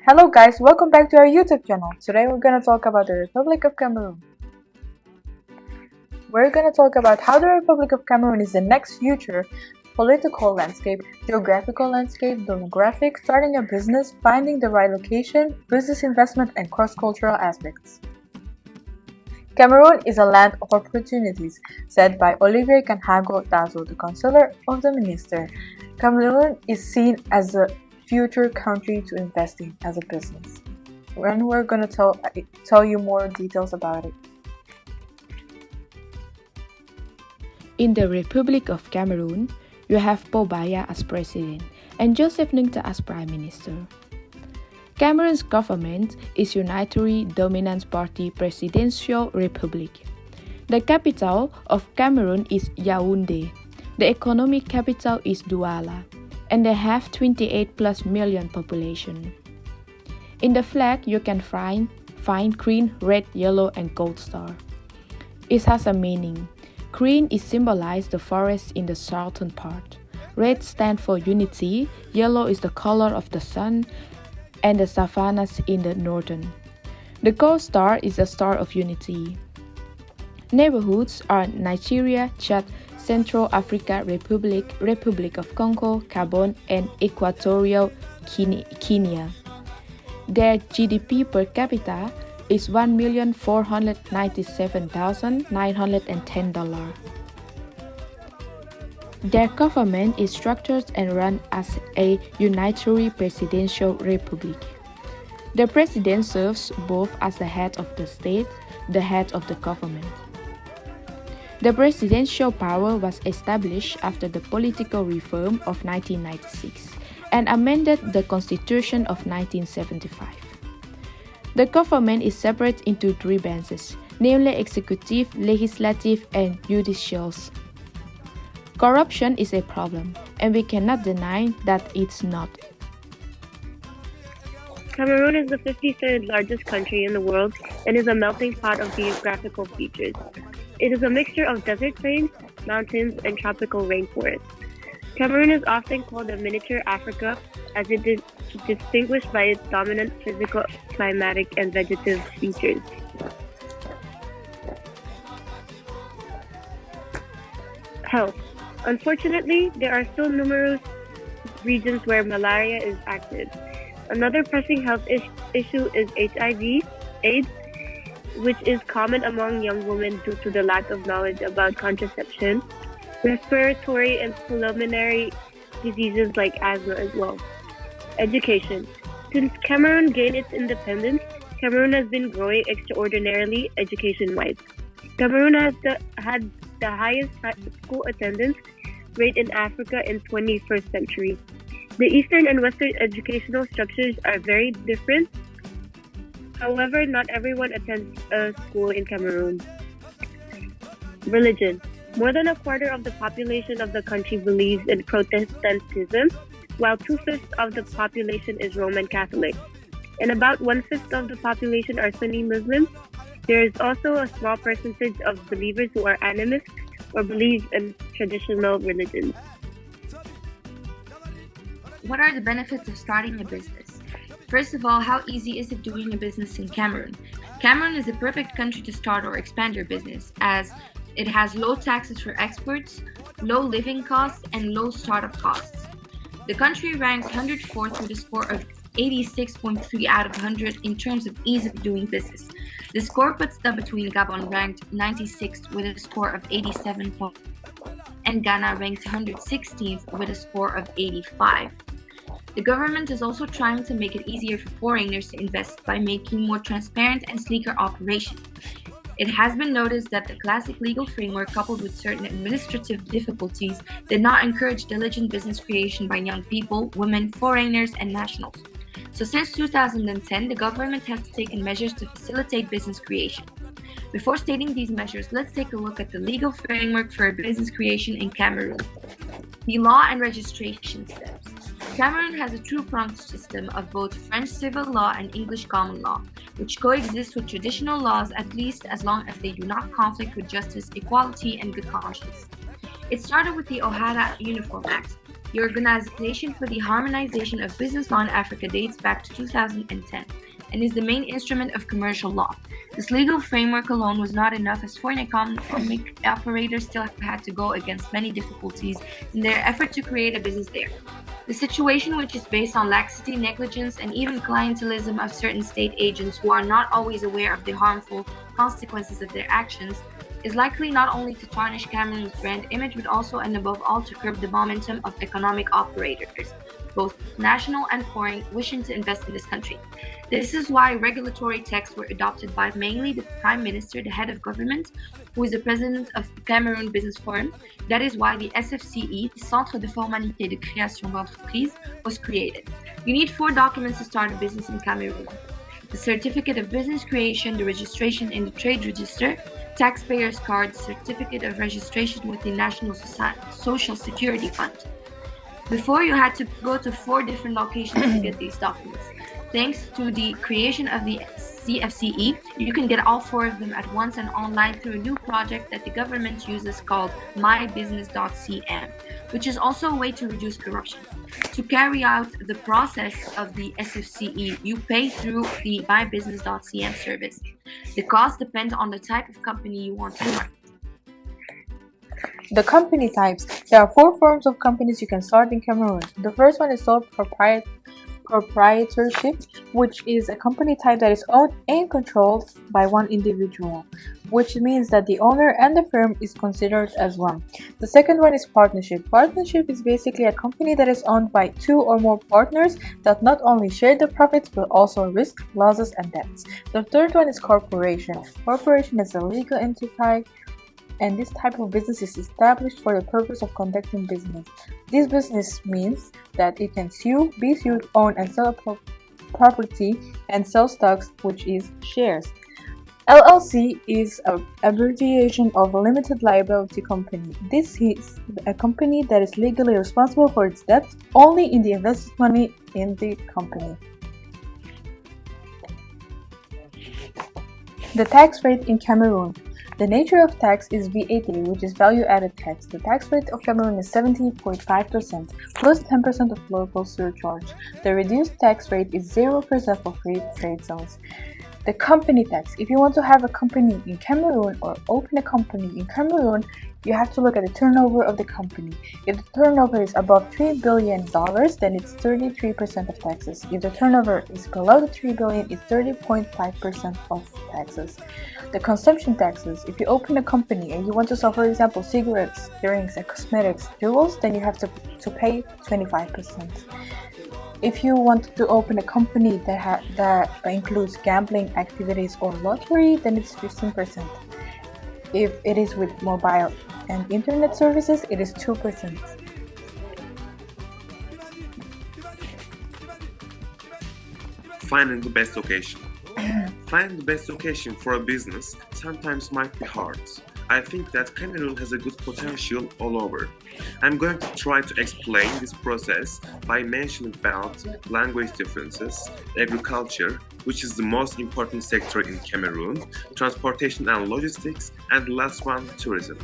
Hello guys, welcome back to our YouTube channel. Today we're going to talk about the Republic of Cameroon. We're going to talk about how the Republic of Cameroon is the next future political landscape, geographical landscape, demographics, starting a business, finding the right location, business investment, and cross-cultural aspects. Cameroon is a land of opportunities, said by Olivier Kanhago Tazo, the Counselor of the Minister. Cameroon is seen as a future country to invest in as a business. And we're going to tell you more details about it. In the Republic of Cameroon, you have Paul Biya as president and Joseph Nungta as prime minister. Cameroon's government is Unitary Dominant Party Presidential Republic. The capital of Cameroon is Yaoundé. The economic capital is Douala, and they have 28 plus million population. In the flag, you can find green, red, yellow, and gold star. It has a meaning. Green is symbolized the forest in the southern part. Red stands for unity, yellow is the color of the sun, and the savannas in the northern. The gold star is the star of unity. Neighborhoods are Nigeria, Chad, Central Africa Republic, Republic of Congo, Gabon, and Equatorial Guinea. Their GDP per capita is $1,497,910. Their government is structured and run as a unitary presidential republic. The president serves both as the head of the state, the head of the government. The presidential power was established after the political reform of 1996 and amended the Constitution of 1975. The government is separate into three branches, namely executive, legislative, and judicial. Corruption is a problem, and we cannot deny that it's not. Cameroon is the 53rd largest country in the world and is a melting pot of geographical features. It is a mixture of desert plains, mountains, and tropical rainforests. Cameroon is often called a miniature Africa as it is distinguished by its dominant physical, climatic, and vegetative features. Health. Unfortunately, there are still numerous regions where malaria is active. Another pressing health issue is HIV/AIDS, which is common among young women due to the lack of knowledge about contraception, respiratory and pulmonary diseases like asthma as well. Education. Since Cameroon gained its independence, Cameroon has been growing extraordinarily education-wise. Cameroon has had the highest school attendance rate in Africa in 21st century. The Eastern and Western educational structures are very different. However, not everyone attends a school in Cameroon. Religion. More than a quarter of the population of the country believes in Protestantism, while 2/5 of the population is Roman Catholic, and about 1/5 of the population are Sunni Muslims. There is also a small percentage of believers who are animists or believe in traditional religions. What are the benefits of starting a business? First of all, how easy is it doing a business in Cameroon? Cameroon is a perfect country to start or expand your business, as it has low taxes for exports, low living costs, and low startup costs. The country ranks 104th with a score of 86.3 out of 100 in terms of ease of doing business. The score puts them between Gabon ranked 96th with a score of 87 and Ghana ranked 116th with a score of 85. The government is also trying to make it easier for foreigners to invest by making more transparent and sleeker operations. It has been noticed that the classic legal framework, coupled with certain administrative difficulties, did not encourage diligent business creation by young people, women, foreigners, and nationals. So since 2010, the government has taken measures to facilitate business creation. Before stating these measures, let's take a look at the legal framework for business creation in Cameroon. The law and registration steps. Cameroon has a two-pronged system of both French civil law and English common law, which coexist with traditional laws at least as long as they do not conflict with justice, equality, and good conscience. It started with the O'Hara Uniform Act. The Organization for the Harmonization of Business Law in Africa dates back to 2010 and is the main instrument of commercial law. This legal framework alone was not enough, as foreign economic operators still had to go against many difficulties in their effort to create a business there. The situation, which is based on laxity, negligence, and even clientelism of certain state agents who are not always aware of the harmful consequences of their actions, is likely not only to tarnish Cameroon's brand image but also and above all to curb the momentum of economic operators, both national and foreign, wishing to invest in this country. This is why regulatory texts were adopted by mainly the Prime Minister, the head of government, who is the president of the Cameroon Business Forum. That is why the SFCE, Centre de Formalité de Création d'Entreprise, was created. You need 4 documents to start a business in Cameroon: the certificate of business creation, the registration in the trade register, taxpayer's card, the certificate of registration with the National Social Security Fund. Before, you had to go to 4 different locations to get these documents. Thanks to the creation of the CFCE, you can get all 4 of them at once and online through a new project that the government uses called mybusiness.cm, which is also a way to reduce corruption. To carry out the process of the SFCE, you pay through the mybusiness.cm service. The cost depends on the type of company you want to run. The company types. There are 4 forms of companies you can start in Cameroon. The first one is sole proprietorship, which is a company type that is owned and controlled by one individual, which means that the owner and the firm is considered as one. The second one is partnership. Partnership is basically a company that is owned by 2 or more partners that not only share the profits but also risk, losses, and debts. The third one is corporation. Corporation is a legal entity, and this type of business is established for the purpose of conducting business. This business means that it can sue, be sued, own and sell property, and sell stocks, which is shares. LLC is an abbreviation of a limited liability company. This is a company that is legally responsible for its debts only in the invested money in the company. The tax rate in Cameroon. The nature of tax is VAT, which is value-added tax. The tax rate of Cameroon is 70.5% plus 10% of local surcharge. The reduced tax rate is 0% for free trade zones. The company tax. If you want to have a company in Cameroon or open a company in Cameroon, you have to look at the turnover of the company. If the turnover is above $3 billion, then it's 33% of taxes. If the turnover is below the $3 billion, it's 30.5% of taxes. The consumption taxes. If you open a company and you want to sell, for example, cigarettes, earrings, and cosmetics, jewels, then you have to pay 25%. If you want to open a company that includes gambling activities or lottery, then it's 15%. If it is with mobile and internet services, it is 2%. Finding the best location. Finding the best location for a business sometimes might be hard. I think that Cameroon has a good potential all over. I'm going to try to explain this process by mentioning about language differences, agriculture, which is the most important sector in Cameroon, transportation and logistics, and the last one, tourism.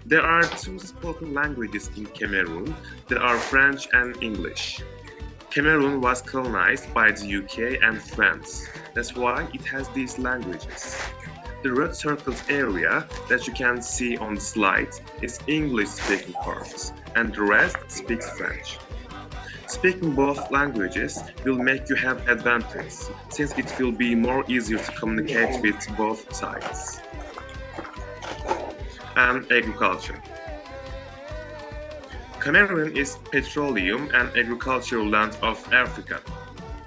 There are 2 spoken languages in Cameroon. There are French and English. Cameroon was colonized by the UK and France. That's why it has these languages. The red circled area that you can see on the slide is English-speaking parts, and the rest speaks French. Speaking both languages will make you have advantage, since it will be more easier to communicate with both sides. And agriculture. Cameroon is petroleum and agricultural land of Africa,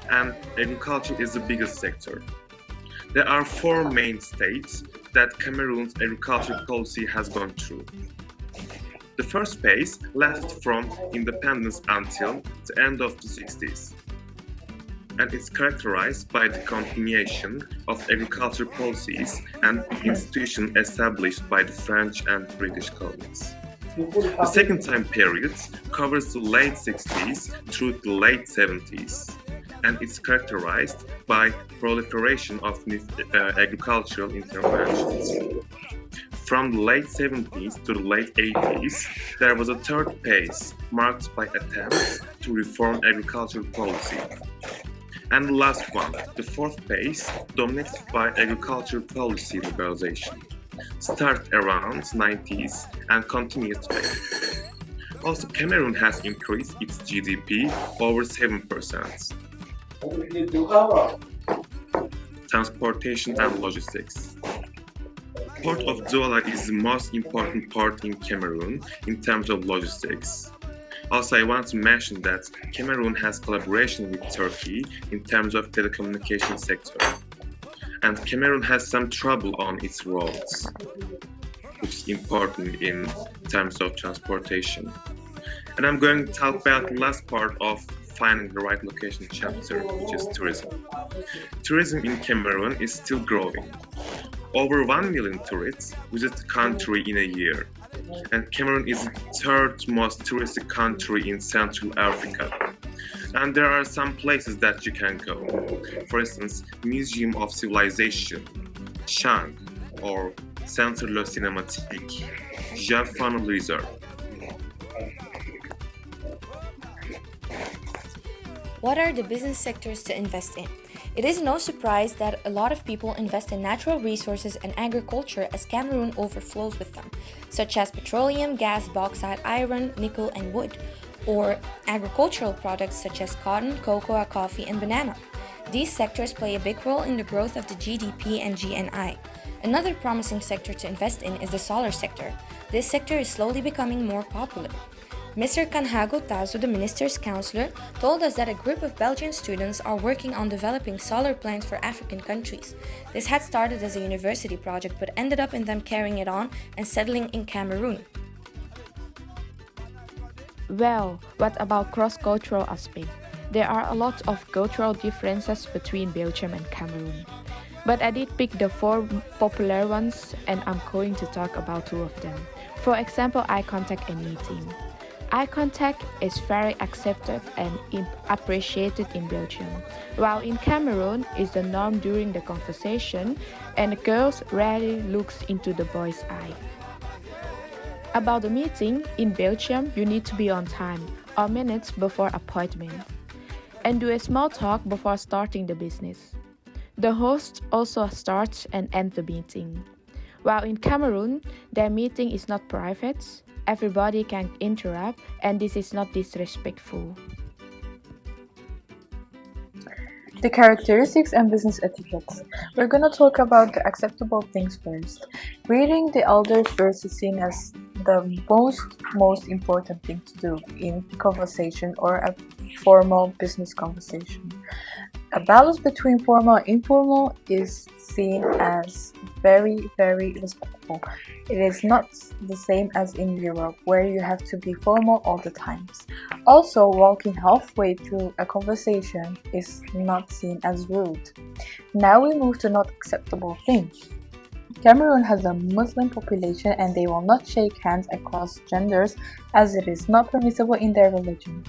and agriculture is the biggest sector. There are 4 main states that Cameroon's agriculture policy has gone through. The first phase lasted from independence until the end of the 60s, and it's characterized by the continuation of agriculture policies and institutions established by the French and British colonies. The second time period covers the late 60s through the late 70s, and it's characterized by proliferation of new agricultural interventions. From the late 70s to the late 80s, there was a third phase marked by attempts to reform agricultural policy. And the last one, the fourth phase, dominated by agricultural policy liberalization, started around 90s and continues today. Also, Cameroon has increased its GDP over 7%. Transportation and logistics. Port of Douala is the most important port in Cameroon in terms of logistics. Also, I want to mention that Cameroon has collaboration with Turkey in terms of telecommunication sector. And Cameroon has some trouble on its roads, which is important in terms of transportation. And I'm going to talk about the last part of finding the right location chapter, which is tourism. Tourism in Cameroon is still growing. Over 1 million tourists visit the country in a year. And Cameroon is the third most touristic country in Central Africa. And there are some places that you can go. For instance, Museum of Civilization, Shang, or Centre Le Cinématique, Jaffa Reserve. What are the business sectors to invest in? It is no surprise that a lot of people invest in natural resources and agriculture as Cameroon overflows with them, such as petroleum, gas, bauxite, iron, nickel, and wood, or agricultural products such as cotton, cocoa, coffee, and banana. These sectors play a big role in the growth of the GDP and GNI. Another promising sector to invest in is the solar sector. This sector is slowly becoming more popular. Mr. Kanhago Tazo, the minister's counselor, told us that a group of Belgian students are working on developing solar plants for African countries. This had started as a university project but ended up in them carrying it on and settling in Cameroon. Well, what about cross-cultural aspect? There are a lot of cultural differences between Belgium and Cameroon. But I did pick the 4 popular ones and I'm going to talk about 2 of them. For example, eye contact and meeting. Eye contact is very accepted and appreciated in Belgium, while in Cameroon is the norm during the conversation and the girls rarely looks into the boy's eye. About the meeting, in Belgium you need to be on time or minutes before appointment and do a small talk before starting the business. The host also starts and ends the meeting. While in Cameroon, their meeting is not private, everybody can interrupt and this is not disrespectful. The characteristics and business etiquettes. We're gonna talk about the acceptable things first. Greeting the elders first is seen as the most important thing to do in conversation or a formal business conversation. A balance between formal and informal is seen as very, very respectful. It is not the same as in Europe, where you have to be formal all the times. Also, walking halfway through a conversation is not seen as rude. Now we move to not acceptable things. Cameroon has a Muslim population and they will not shake hands across genders as it is not permissible in their religion.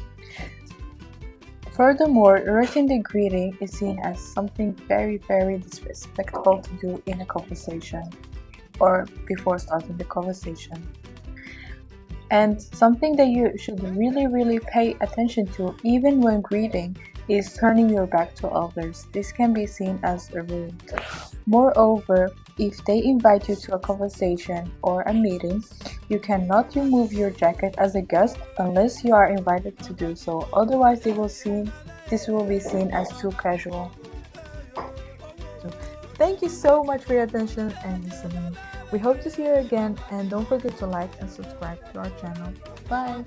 Furthermore, written the greeting is seen as something very, very disrespectful to do in a conversation or before starting the conversation. And something that you should really pay attention to even when greeting is turning your back to others. This can be seen as rude. Moreover, if they invite you to a conversation or a meeting, you cannot remove your jacket as a guest unless you are invited to do so. Otherwise, this will be seen as too casual. Thank you so much for your attention and listening. We hope to see you again and don't forget to like and subscribe to our channel. Bye!